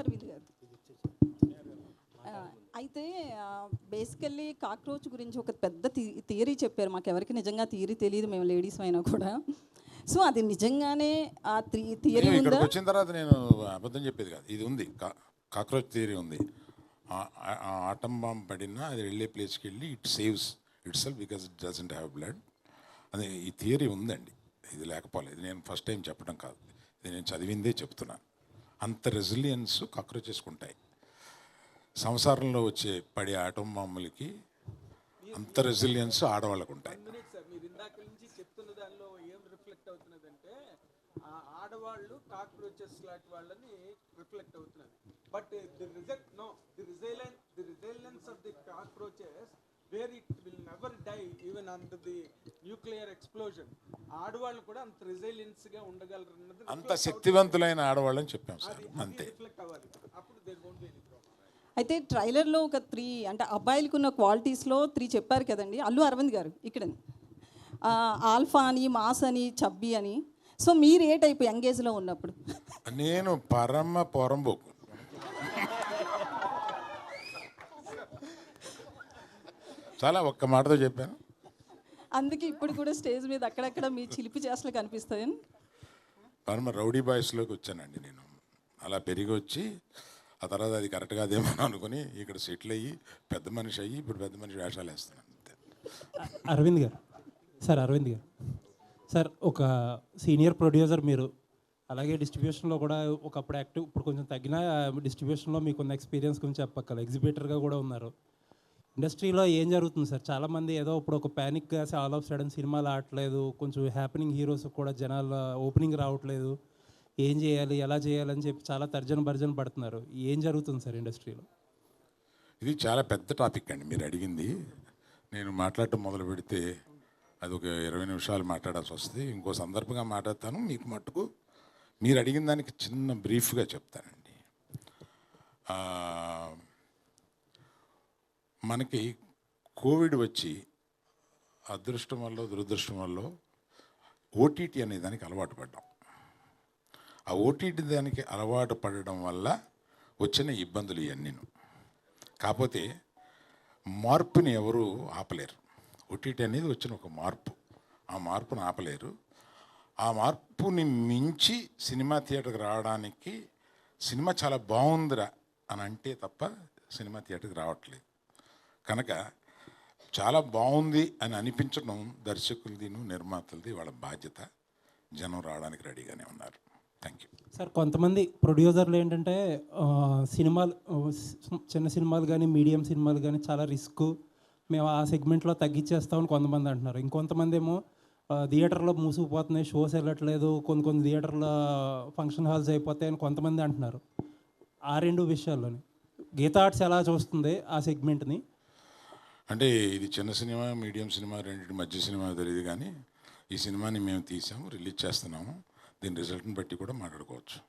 అరవింద్ గారు. అయితే basically cockroach గురించి ఒక పెద్ద థియరీ చెప్పారు. మాకు ఎవరికి నిజంగా థియరీ తెలియదు, మేము లేడీస్ అయినా కూడా. సో అది నిజంగానే ఆ థియరీ ఉందా? వచ్చిన తర్వాత నేను అబద్ధం చెప్పేది కాదు, ఇది ఉంది, కాక్రోచ్ థియరీ ఉంది. ఆటం బాంబ్ పడినా అది వెళ్ళే ప్లేస్కి వెళ్ళి it saves it self because it doesn't have blood. అది ఈ థియరీ ఉందండి, ఇది లేకపోలేదు. ఇది నేను ఫస్ట్ టైం చెప్పడం కాదు, ఇది నేను చదివిందే చెప్తున్నాను. అంత రెసిలియన్స్ కాక్రోచెస్కి ఉంటాయి. సంసారంలో వచ్చే పడే ఆటం బాంబులకి అంత రెసిలియన్స్ ఆడవాళ్ళకు ఉంటాయి. మీరు ఇందాక నుంచి చెప్తున్న దానిలో ఏం రిఫ్లెక్ట్ అవుతున్నదంటే ఆడవాళ్ళు కాక్రోచెస్ లాంటి వాళ్ళని రిఫ్లెక్ట్ అవుతున్నది. But the resilience of the cockroaches where it will never die even under the nuclear explosion. ఆడవాళ్ళు కూడా అంత రెసిలియన్స్ గా ఉండగలరు అన్నది, అంత శక్తివంతులైన ఆడవాళ్ళని చెప్పాం సార్, అంతే. రిఫ్లెక్ట్ అవ్వాలి, అప్పుడు there won't be any problem. అయితే ట్రైలర్లో ఒక 3 అంటే అబ్బాయిలకు ఉన్న క్వాలిటీస్లో 3 చెప్పారు కదండి అల్లు అరవింద్ గారు ఇక్కడ. ఆల్ఫా అని, మాస్ అని, చబ్బీ అని. సో మీరు ఏ టైప్ యంగేజ్లో ఉన్నప్పుడు? నేను పరమ పొరంబోకు. చాలా ఒక్క మాటతో చెప్పాను. అందుకే ఇప్పుడు కూడా స్టేజ్ మీద అక్కడక్కడ మీ చిలిపి చేష్టలు కనిపిస్తాయి. పరమ రౌడీ బాయ్స్లోకి వచ్చానండి నేను. అలా పెరిగి వచ్చి ఆ తర్వాత అది కరెక్ట్ కాదేమో అనుకుని ఇక్కడ సెటిల్ అయ్యి పెద్ద మనిషి అయ్యి ఇప్పుడు పెద్ద మనిషి వేషాలు వేస్తున్నాను అంతే. అరవింద్ గారు సార్, ఒక సీనియర్ ప్రొడ్యూసర్ మీరు, అలాగే డిస్ట్రిబ్యూషన్లో కూడా ఒకప్పుడు యాక్టివ్, ఇప్పుడు కొంచెం తగ్గిన డిస్ట్రిబ్యూషన్లో మీకున్న ఎక్స్పీరియన్స్ గురించి చెప్పక్కల ఎగ్జిబిటర్గా కూడా ఉన్నారు. ఇండస్ట్రీలో ఏం జరుగుతుంది సార్? చాలామంది ఏదో ఇప్పుడు ఒక ప్యానిక్గా ఆల్ ఆఫ్ సడన్ సినిమాలు ఆడట్లేదు, కొంచెం హ్యాపెనింగ్ హీరోస్ కూడా జనాల ఓపెనింగ్ రావట్లేదు, ఏం చేయాలి ఎలా చేయాలని చెప్పి చాలా తర్జన పడుతున్నారు. ఏం జరుగుతుంది సార్ ఇండస్ట్రీలో? ఇది చాలా పెద్ద టాపిక్ అండి మీరు అడిగింది. నేను మాట్లాడటం మొదలు పెడితే అది ఒక 20 నిమిషాలు మాట్లాడాల్సి వస్తుంది. ఇంకో సందర్భంగా మాట్లాడతాను. మీకు మట్టుకు మీరు అడిగిన దానికి చిన్న బ్రీఫ్గా చెప్తానండి. మనకి కోవిడ్ వచ్చి అదృష్టం వల్ల దురదృష్టం వల్ల ఓటీటీ అనే దానికి అలవాటు పడ్డాం. ఆ ఓటీటీ దానికి అలవాటు పడడం వల్ల వచ్చిన ఇబ్బందులు ఇవన్నీను. కాకపోతే మార్పుని ఎవరు ఆపలేరు. ఓటీటీ అనేది వచ్చిన ఒక మార్పు, ఆ మార్పుని ఆపలేరు. ఆ మార్పుని మించి సినిమా థియేటర్కి రావడానికి సినిమా చాలా బాగుందిరా అని అంటే తప్ప సినిమా థియేటర్కి రావట్లేదు. కనుక చాలా బాగుంది అని అనిపించడం దర్శకులది నిర్మాతలది వాళ్ళ బాధ్యత. జనం రావడానికి రెడీగానే ఉన్నారు. Thank you sir. కొంతమంది ప్రొడ్యూసర్లు ఏంటంటే సినిమాలు, చిన్న సినిమాలు కానీ మీడియం సినిమాలు కానీ చాలా రిస్క్, మేము ఆ సెగ్మెంట్లో తగ్గించేస్తామని కొంతమంది అంటున్నారు. ఇంకొంతమంది ఏమో థియేటర్లో మూసుకుపోతున్నాయి, షోస్ వెళ్ళట్లేదు, కొన్ని థియేటర్లో ఫంక్షన్ హాల్స్ అయిపోతాయని కొంతమంది అంటున్నారు. ఆ 2 విషయాల్లోని గీతా ఆర్ట్స్ ఎలా చూస్తుంది ఆ సెగ్మెంట్ని? అంటే ఇది చిన్న సినిమా, మీడియం సినిమా, రెండింటి మధ్య సినిమా తెలియదు, కానీ ఈ సినిమాని మేము తీసాము, రిలీజ్ చేస్తున్నాము. దీని రిజల్ట్ని బట్టి కూడా మాట్లాడుకోవచ్చు.